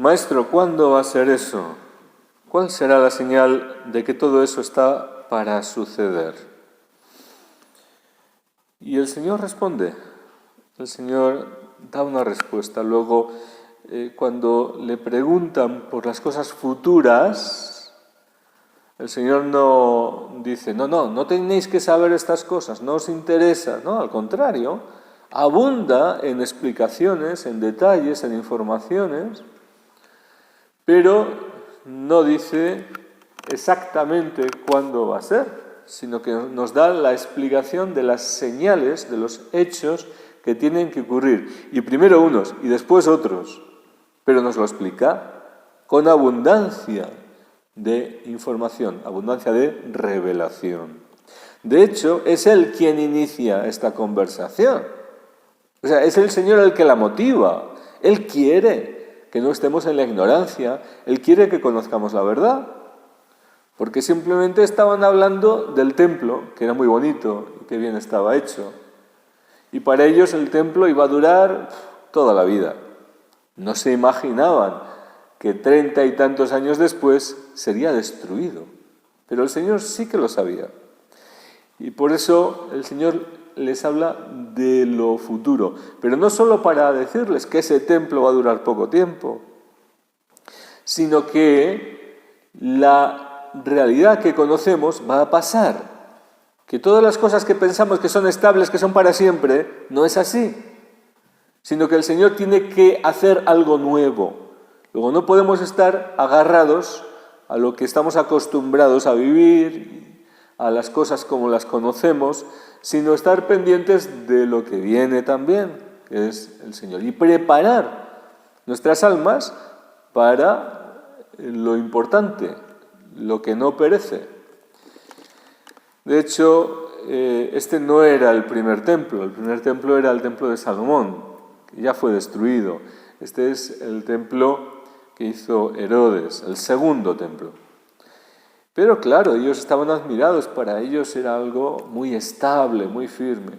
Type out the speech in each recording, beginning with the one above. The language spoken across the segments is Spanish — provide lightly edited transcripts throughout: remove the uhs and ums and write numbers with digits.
Maestro, ¿cuándo va a ser eso? ¿Cuál será la señal de que todo eso está para suceder? Y el Señor responde, el Señor da una respuesta. Luego, cuando le preguntan por las cosas futuras, el Señor no dice, no tenéis que saber estas cosas, no os interesa, no, al contrario, abunda en explicaciones, en detalles, en informaciones, pero no dice exactamente cuándo va a ser, sino que nos da la explicación de las señales, de los hechos que tienen que ocurrir. Y primero unos y después otros, pero nos lo explica con abundancia de información, abundancia de revelación. De hecho, es Él quien inicia esta conversación. O sea, es el Señor el que la motiva. Él quiere que no estemos en la ignorancia. Él quiere que conozcamos la verdad. Porque simplemente estaban hablando del templo, que era muy bonito y que bien estaba hecho. Y para ellos el templo iba a durar toda la vida. No se imaginaban que 30 y tantos años después sería destruido. Pero el Señor sí que lo sabía. Y por eso el Señor les habla de lo futuro. Pero no solo para decirles que ese templo va a durar poco tiempo, sino que la realidad que conocemos va a pasar. Que todas las cosas que pensamos que son estables, que son para siempre, no es así. Sino que el Señor tiene que hacer algo nuevo. Luego no podemos estar agarrados a lo que estamos acostumbrados a vivir, a las cosas como las conocemos, sino estar pendientes de lo que viene también, que es el Señor. Y preparar nuestras almas para lo importante, lo que no perece. De hecho, este no era el primer templo era el templo de Salomón, que ya fue destruido. Este es el templo que hizo Herodes, el segundo templo. Pero claro, ellos estaban admirados, para ellos era algo muy estable, muy firme.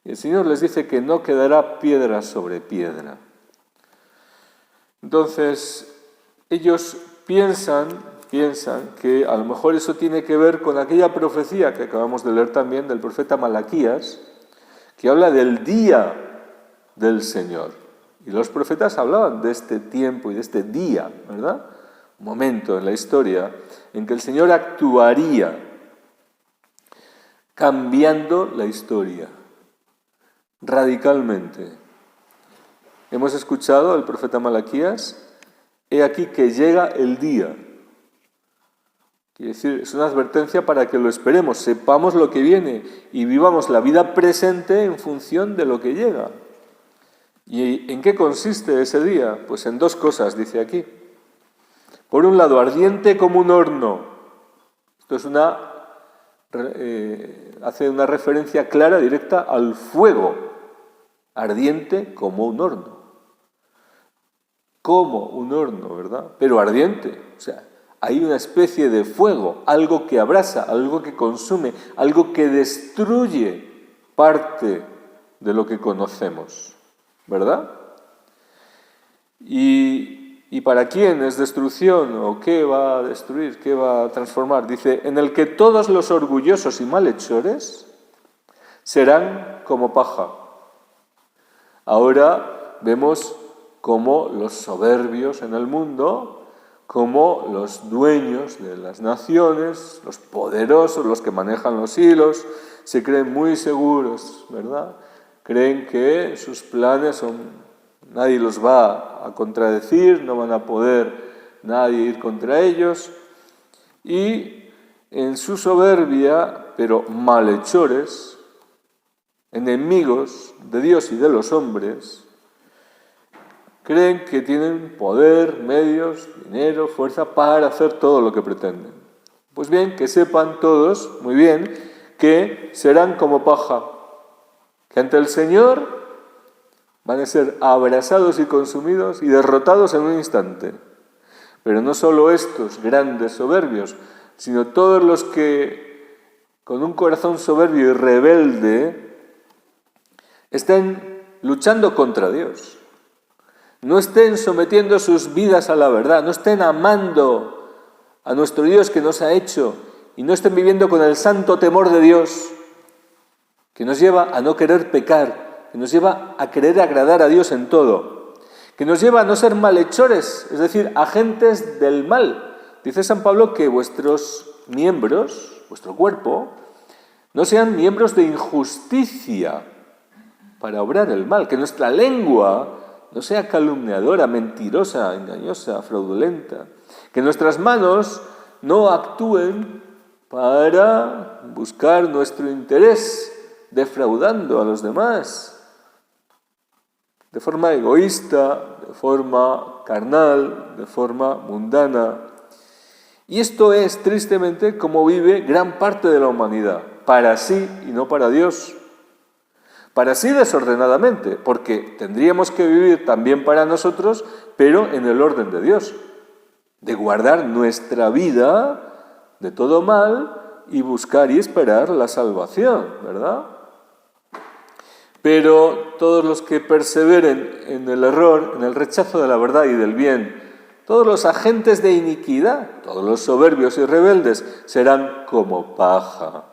Y el Señor les dice que no quedará piedra sobre piedra. Entonces, ellos piensan que a lo mejor eso tiene que ver con aquella profecía que acabamos de leer también del profeta Malaquías, que habla del día del Señor. Y los profetas hablaban de este tiempo y de este día, ¿verdad? Un momento en la historia en que el Señor actuaría cambiando la historia radicalmente. Hemos escuchado al profeta Malaquías, he aquí que llega el día. Quiere decir, es una advertencia para que lo esperemos, sepamos lo que viene y vivamos la vida presente en función de lo que llega. ¿Y en qué consiste ese día? Pues en dos cosas, dice aquí. Por un lado, ardiente como un horno. Esto es hace una referencia clara, directa al fuego. Ardiente como un horno. Como un horno, ¿verdad? Pero ardiente. O sea, hay una especie de fuego, algo que abrasa, algo que consume, algo que destruye parte de lo que conocemos, ¿verdad? ¿Y para quién es destrucción? ¿O qué va a destruir? ¿Qué va a transformar? Dice, en el que todos los orgullosos y malhechores serán como paja. Ahora vemos cómo los soberbios en el mundo, como los dueños de las naciones, los poderosos, los que manejan los hilos, se creen muy seguros, ¿verdad? Creen que sus planes nadie los va a contradecir, no van a poder nadie ir contra ellos. Y en su soberbia, pero malhechores, enemigos de Dios y de los hombres, creen que tienen poder, medios, dinero, fuerza para hacer todo lo que pretenden. Pues bien, que sepan todos, muy bien, que serán como paja, que ante el Señor van a ser abrasados y consumidos y derrotados en un instante. Pero no solo estos grandes soberbios, sino todos los que con un corazón soberbio y rebelde estén luchando contra Dios. no estén sometiendo sus vidas a la verdad, no estén amando a nuestro Dios que nos ha hecho y no estén viviendo con el santo temor de Dios, que nos lleva a no querer pecar, que nos lleva a querer agradar a Dios en todo, que nos lleva a no ser malhechores, es decir, agentes del mal. Dice San Pablo que vuestros miembros, vuestro cuerpo, no sean miembros de injusticia para obrar el mal, que nuestra lengua no sea calumniadora, mentirosa, engañosa, fraudulenta, que nuestras manos no actúen para buscar nuestro interés, defraudando a los demás, de forma egoísta, de forma carnal, de forma mundana. Y esto es, tristemente, como vive gran parte de la humanidad, para sí y no para Dios. Para sí desordenadamente, porque tendríamos que vivir también para nosotros, pero en el orden de Dios, de guardar nuestra vida de todo mal y buscar y esperar la salvación, ¿verdad? Pero todos los que perseveren en el error, en el rechazo de la verdad y del bien, todos los agentes de iniquidad, todos los soberbios y rebeldes, serán como paja.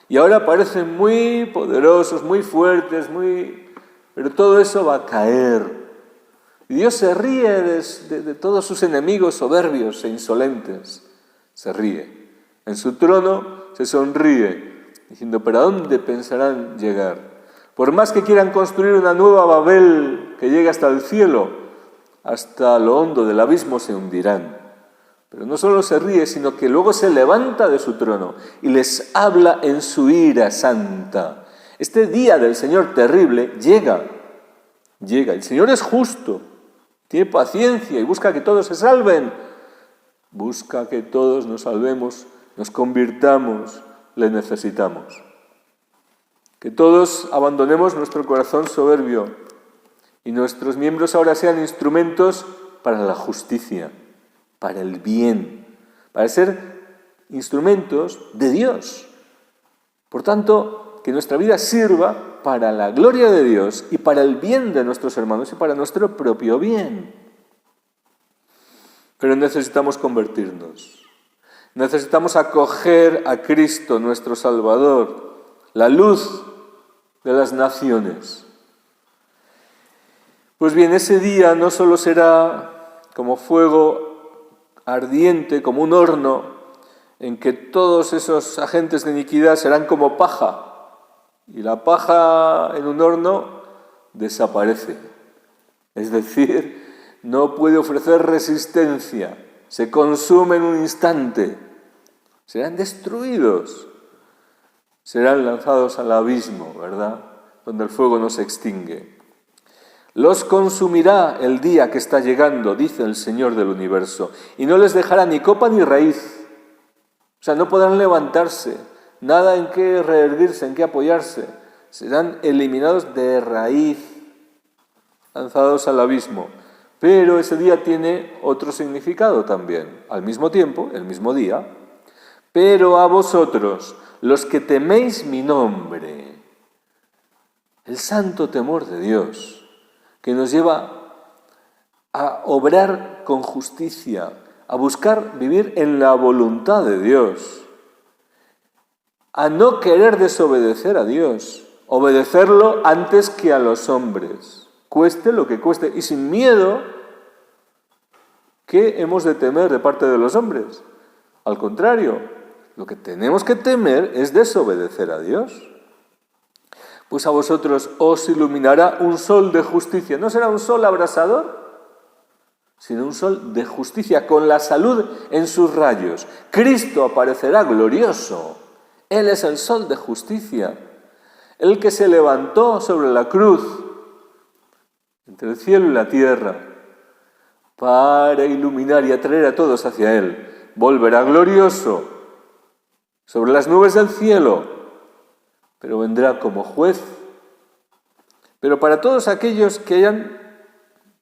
Y ahora parecen muy poderosos, muy fuertes, pero todo eso va a caer. Y Dios se ríe de todos sus enemigos soberbios e insolentes. Se ríe. En su trono se sonríe, diciendo, ¿pero a dónde pensarán llegar? Por más que quieran construir una nueva Babel que llegue hasta el cielo, hasta lo hondo del abismo se hundirán. Pero no solo se ríe, sino que luego se levanta de su trono y les habla en su ira santa. Este día del Señor terrible llega. El Señor es justo, tiene paciencia y busca que todos se salven. Busca que todos nos salvemos, nos convirtamos, le necesitamos. Que todos abandonemos nuestro corazón soberbio y nuestros miembros ahora sean instrumentos para la justicia, para el bien, para ser instrumentos de Dios. Por tanto, que nuestra vida sirva para la gloria de Dios y para el bien de nuestros hermanos y para nuestro propio bien. Pero necesitamos convertirnos. Necesitamos acoger a Cristo, nuestro Salvador, la luz de las naciones. Pues bien, ese día no solo será como fuego ardiente, como un horno, en que todos esos agentes de iniquidad serán como paja, y la paja en un horno desaparece. Es decir, no puede ofrecer resistencia, se consume en un instante, serán destruidos, serán lanzados al abismo, ¿verdad?, donde el fuego no se extingue. Los consumirá el día que está llegando, dice el Señor del universo, y no les dejará ni copa ni raíz. O sea, no podrán levantarse, nada en qué reerguirse, en qué apoyarse. Serán eliminados de raíz, lanzados al abismo. Pero ese día tiene otro significado también. Al mismo tiempo, el mismo día, pero a vosotros, los que teméis mi nombre, el santo temor de Dios, que nos lleva a obrar con justicia, a buscar vivir en la voluntad de Dios, a no querer desobedecer a Dios, obedecerlo antes que a los hombres, cueste lo que cueste, y sin miedo. ¿Qué hemos de temer de parte de los hombres? Al contrario, lo que tenemos que temer es desobedecer a Dios. Pues a vosotros os iluminará un sol de justicia. No será un sol abrasador, sino un sol de justicia, con la salud en sus rayos. Cristo aparecerá glorioso. Él es el sol de justicia, el que se levantó sobre la cruz, entre el cielo y la tierra, para iluminar y atraer a todos hacia Él. Volverá glorioso sobre las nubes del cielo, pero vendrá como juez. Pero para todos aquellos que hayan,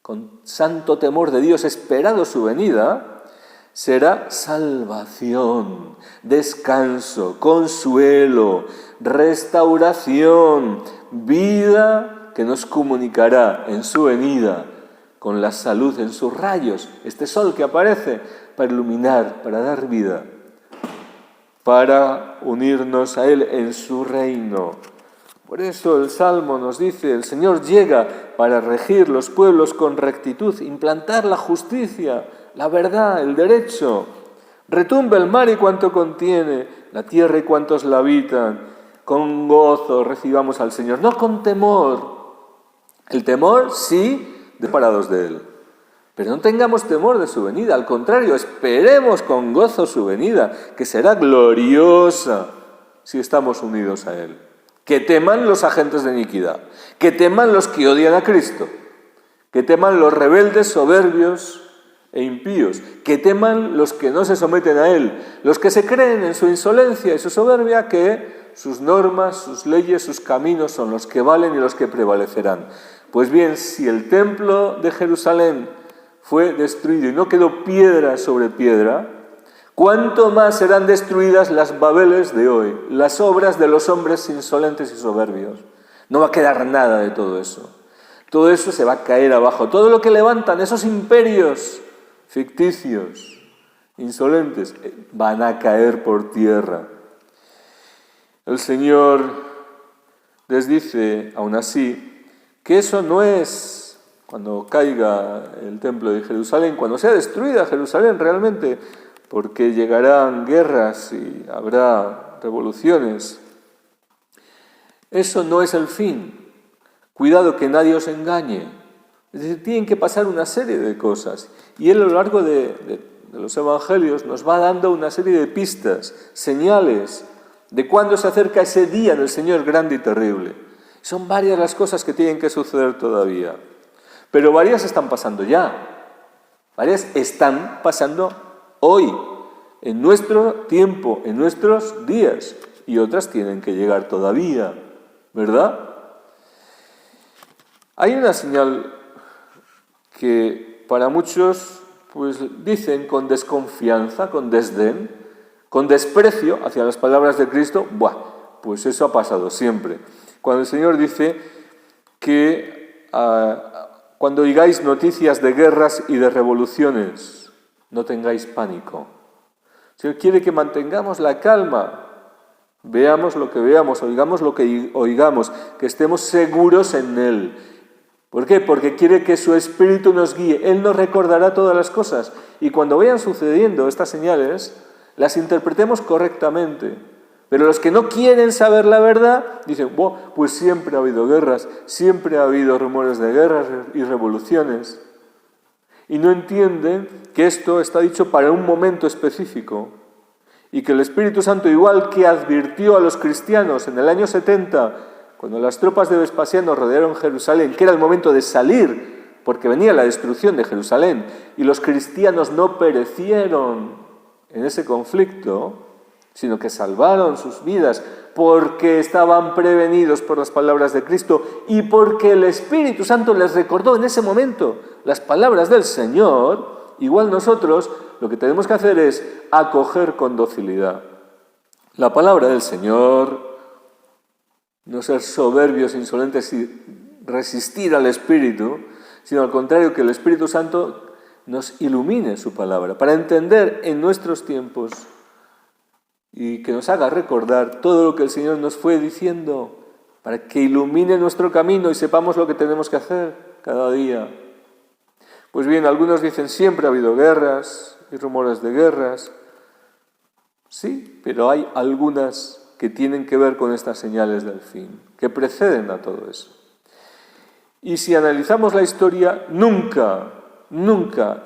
con santo temor de Dios, esperado su venida, será salvación, descanso, consuelo, restauración, vida que nos comunicará en su venida con la salud en sus rayos, este sol que aparece para iluminar, para dar vida, para unirnos a Él en su reino. Por eso el Salmo nos dice, el Señor llega para regir los pueblos con rectitud, implantar la justicia, la verdad, el derecho. Retumba el mar y cuanto contiene, la tierra y cuantos la habitan. Con gozo recibamos al Señor, no con temor. El temor, sí, separados de Él. Pero no tengamos temor de su venida, al contrario, esperemos con gozo su venida, que será gloriosa si estamos unidos a Él. Que teman los agentes de iniquidad, que teman los que odian a Cristo, que teman los rebeldes, soberbios e impíos, que teman los que no se someten a Él, los que se creen en su insolencia y su soberbia, que sus normas, sus leyes, sus caminos son los que valen y los que prevalecerán. Pues bien, si el templo de Jerusalén fue destruido y no quedó piedra sobre piedra, ¿cuánto más serán destruidas las Babeles de hoy, las obras de los hombres insolentes y soberbios? No va a quedar nada de todo eso. Todo eso se va a caer abajo. Todo lo que levantan esos imperios ficticios, insolentes, van a caer por tierra. El Señor les dice, aún así, que eso no es cuando caiga el templo de Jerusalén, cuando sea destruida Jerusalén realmente, porque llegarán guerras y habrá revoluciones. Eso no es el fin. Cuidado que nadie os engañe. Es decir, tienen que pasar una serie de cosas. Y Él a lo largo de los evangelios nos va dando una serie de pistas, señales de cuándo se acerca ese día del Señor grande y terrible. Son varias las cosas que tienen que suceder todavía. Pero varias están pasando ya. Varias están pasando hoy, en nuestro tiempo, en nuestros días. Y otras tienen que llegar todavía, ¿verdad? Hay una señal que para muchos pues dicen con desconfianza, con desdén, con desprecio hacia las palabras de Cristo, pues eso ha pasado siempre. Cuando el Señor dice que cuando oigáis noticias de guerras y de revoluciones, no tengáis pánico. El Señor quiere que mantengamos la calma, veamos lo que veamos, oigamos lo que oigamos, que estemos seguros en Él. ¿Por qué? Porque quiere que su Espíritu nos guíe. Él nos recordará todas las cosas. Y cuando vayan sucediendo estas señales, las interpretemos correctamente. Pero los que no quieren saber la verdad, dicen, pues siempre ha habido guerras, siempre ha habido rumores de guerras y revoluciones. Y no entienden que esto está dicho para un momento específico. Y que el Espíritu Santo, igual que advirtió a los cristianos en el año 70, cuando las tropas de Vespasiano rodearon Jerusalén, que era el momento de salir, porque venía la destrucción de Jerusalén, y los cristianos no perecieron en ese conflicto, sino que salvaron sus vidas porque estaban prevenidos por las palabras de Cristo y porque el Espíritu Santo les recordó en ese momento las palabras del Señor. Igual nosotros lo que tenemos que hacer es acoger con docilidad la palabra del Señor, no ser soberbios, insolentes y resistir al Espíritu, sino al contrario, que el Espíritu Santo nos ilumine su palabra para entender en nuestros tiempos y que nos haga recordar todo lo que el Señor nos fue diciendo para que ilumine nuestro camino y sepamos lo que tenemos que hacer cada día. Pues bien, algunos dicen siempre ha habido guerras y rumores de guerras. Sí, pero hay algunas que tienen que ver con estas señales del fin, que preceden a todo eso. Y si analizamos la historia, nunca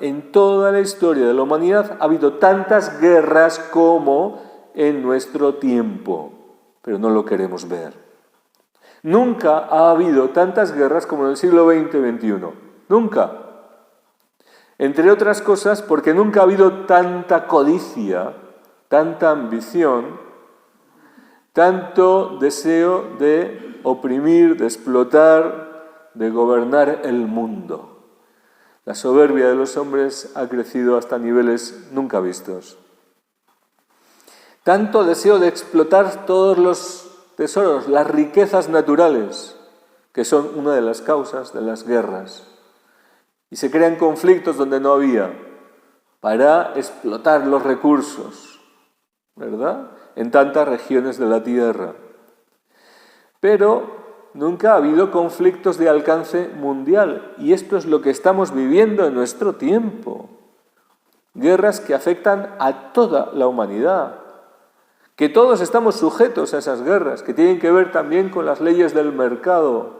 en toda la historia de la humanidad ha habido tantas guerras como en nuestro tiempo, pero no lo queremos ver. Nunca ha habido tantas guerras como en el siglo XX y XXI. Nunca. Entre otras cosas, porque nunca ha habido tanta codicia, tanta ambición, tanto deseo de oprimir, de explotar, de gobernar el mundo. La soberbia de los hombres ha crecido hasta niveles nunca vistos. Tanto deseo de explotar todos los tesoros, las riquezas naturales, que son una de las causas de las guerras. y se crean conflictos donde no había, para explotar los recursos, ¿verdad?, en tantas regiones de la tierra. Pero nunca ha habido conflictos de alcance mundial, y esto es lo que estamos viviendo en nuestro tiempo. Guerras que afectan a toda la humanidad, que todos estamos sujetos a esas guerras, que tienen que ver también con las leyes del mercado,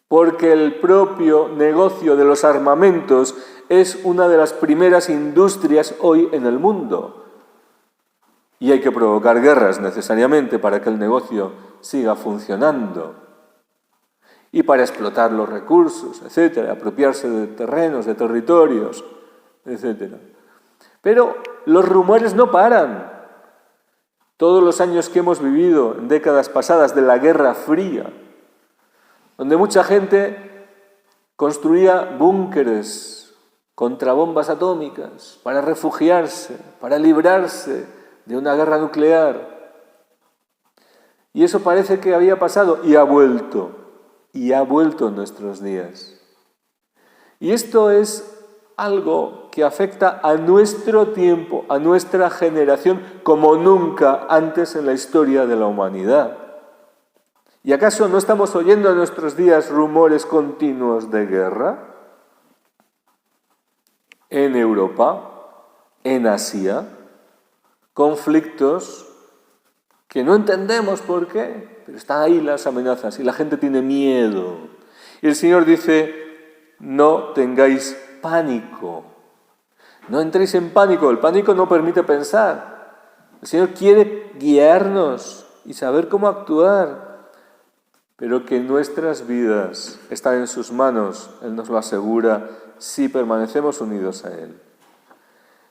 porque el propio negocio de los armamentos es una de las primeras industrias hoy en el mundo. Y hay que provocar guerras necesariamente para que el negocio siga funcionando. Y para explotar los recursos, etcétera, apropiarse de terrenos, de territorios, etcétera. Pero los rumores no paran. Todos los años que hemos vivido en décadas pasadas de la Guerra Fría, donde mucha gente construía búnkeres contra bombas atómicas para refugiarse, para librarse de una guerra nuclear. Y eso parece que había pasado y ha vuelto en nuestros días. Y esto es algo que afecta a nuestro tiempo, a nuestra generación, como nunca antes en la historia de la humanidad. ¿Y acaso no estamos oyendo en nuestros días rumores continuos de guerra? En Europa, en Asia, conflictos que no entendemos por qué, pero están ahí las amenazas y la gente tiene miedo. Y el Señor dice, no tengáis pánico, no entréis en pánico, el pánico no permite pensar. El Señor quiere guiarnos y saber cómo actuar, pero que nuestras vidas están en sus manos, Él nos lo asegura, si permanecemos unidos a Él.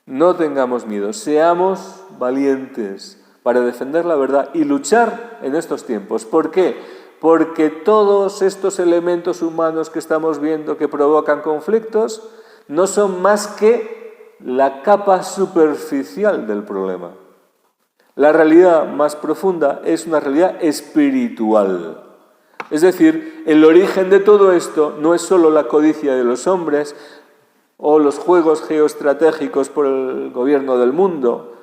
No tengamos miedo, seamos valientes para defender la verdad y luchar en estos tiempos. ¿Por qué? Porque todos estos elementos humanos que estamos viendo que provocan conflictos no son más que la capa superficial del problema. La realidad más profunda es una realidad espiritual. Es decir, el origen de todo esto no es solo la codicia de los hombres o los juegos geoestratégicos por el gobierno del mundo,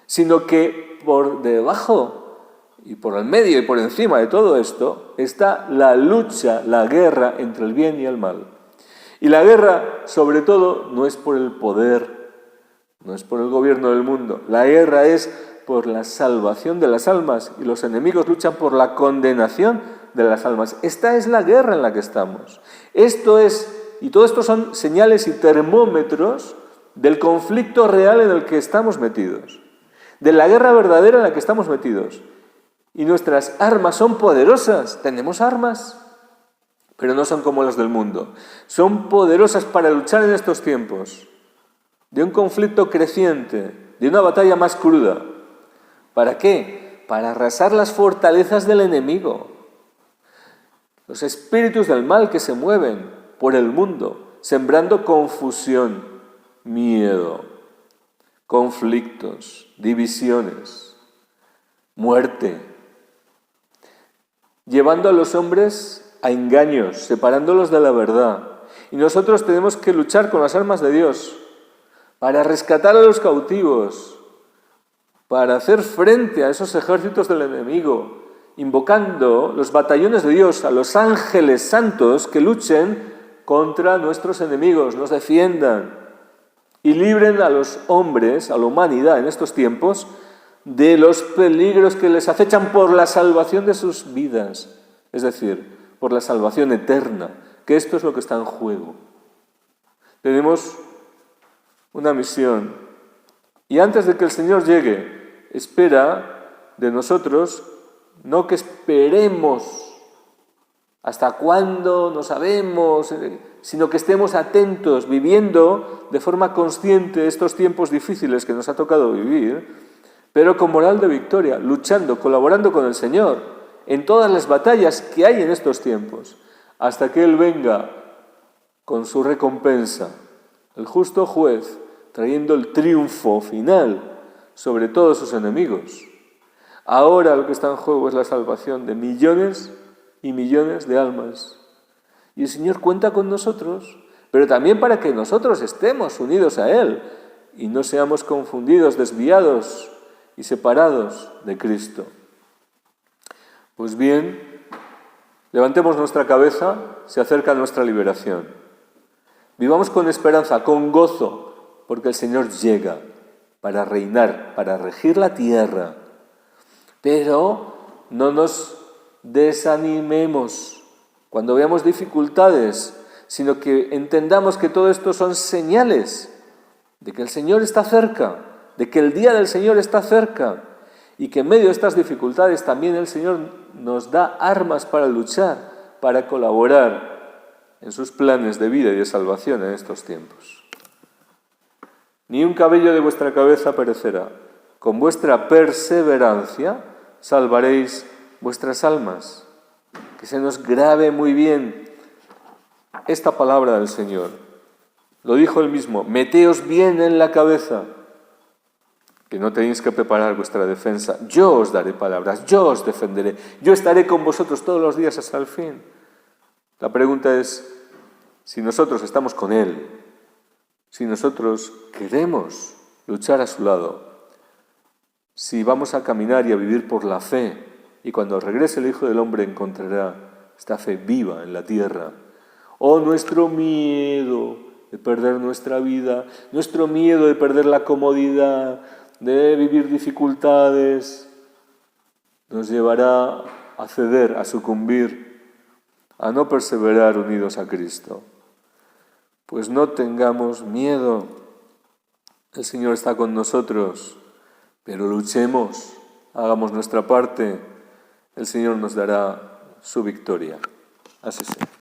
sino que por debajo y por el medio y por encima de todo esto está la lucha, la guerra entre el bien y el mal. Y la guerra, sobre todo, no es por el poder, no es por el gobierno del mundo. La guerra es por la salvación de las almas y los enemigos luchan por la condenación de las almas. Esta es la guerra en la que estamos. Y todo esto son señales y termómetros del conflicto real en el que estamos metidos, de la guerra verdadera en la que estamos metidos. Y nuestras armas son poderosas. Tenemos armas, pero no son como las del mundo. Son poderosas para luchar en estos tiempos de un conflicto creciente, de una batalla más cruda. ¿Para qué? Para arrasar las fortalezas del enemigo, los espíritus del mal que se mueven por el mundo, sembrando confusión, miedo, conflictos, divisiones, muerte, llevando a los hombres a engaños, separándolos de la verdad. Y nosotros tenemos que luchar con las armas de Dios para rescatar a los cautivos, para hacer frente a esos ejércitos del enemigo, invocando los batallones de Dios, a los ángeles santos que luchen contra nuestros enemigos, nos defiendan y libren a los hombres, a la humanidad en estos tiempos, de los peligros que les acechan por la salvación de sus vidas, es decir, por la salvación eterna, que esto es lo que está en juego. Tenemos una misión, y antes de que el Señor llegue, espera de nosotros, no que esperemos hasta cuándo, no sabemos, sino que estemos atentos, viviendo de forma consciente estos tiempos difíciles que nos ha tocado vivir, pero con moral de victoria, luchando, colaborando con el Señor en todas las batallas que hay en estos tiempos, hasta que Él venga con su recompensa, el justo juez, trayendo el triunfo final sobre todos sus enemigos. Ahora lo que está en juego es la salvación de millones y millones de almas. Y el Señor cuenta con nosotros pero también para que nosotros estemos unidos a Él y no seamos confundidos, desviados y separados de Cristo. Pues bien, levantemos nuestra cabeza, se acerca nuestra liberación. Vivamos con esperanza, con gozo, porque el Señor llega para reinar, para regir la tierra. Pero no nos desanimemos cuando veamos dificultades, sino que entendamos que todo esto son señales de que el Señor está cerca, de que el día del Señor está cerca y que en medio de estas dificultades también el Señor nos da armas para luchar, para colaborar en sus planes de vida y de salvación en estos tiempos. Ni un cabello de vuestra cabeza perecerá. Con vuestra perseverancia salvaréis vuestras almas. Que se nos grabe muy bien esta palabra del Señor. Lo dijo él mismo, meteos bien en la cabeza, que no tenéis que preparar vuestra defensa. Yo os daré palabras, yo os defenderé, yo estaré con vosotros todos los días hasta el fin. La pregunta es, si nosotros estamos con Él, si nosotros queremos luchar a su lado, si vamos a caminar y a vivir por la fe, y cuando regrese el Hijo del Hombre encontrará esta fe viva en la tierra, o nuestro miedo de perder nuestra vida, nuestro miedo de perder la comodidad, de vivir dificultades, nos llevará a ceder, a sucumbir, a no perseverar unidos a Cristo. Pues no tengamos miedo. El Señor está con nosotros, pero luchemos, hagamos nuestra parte. El Señor nos dará su victoria. Así sea.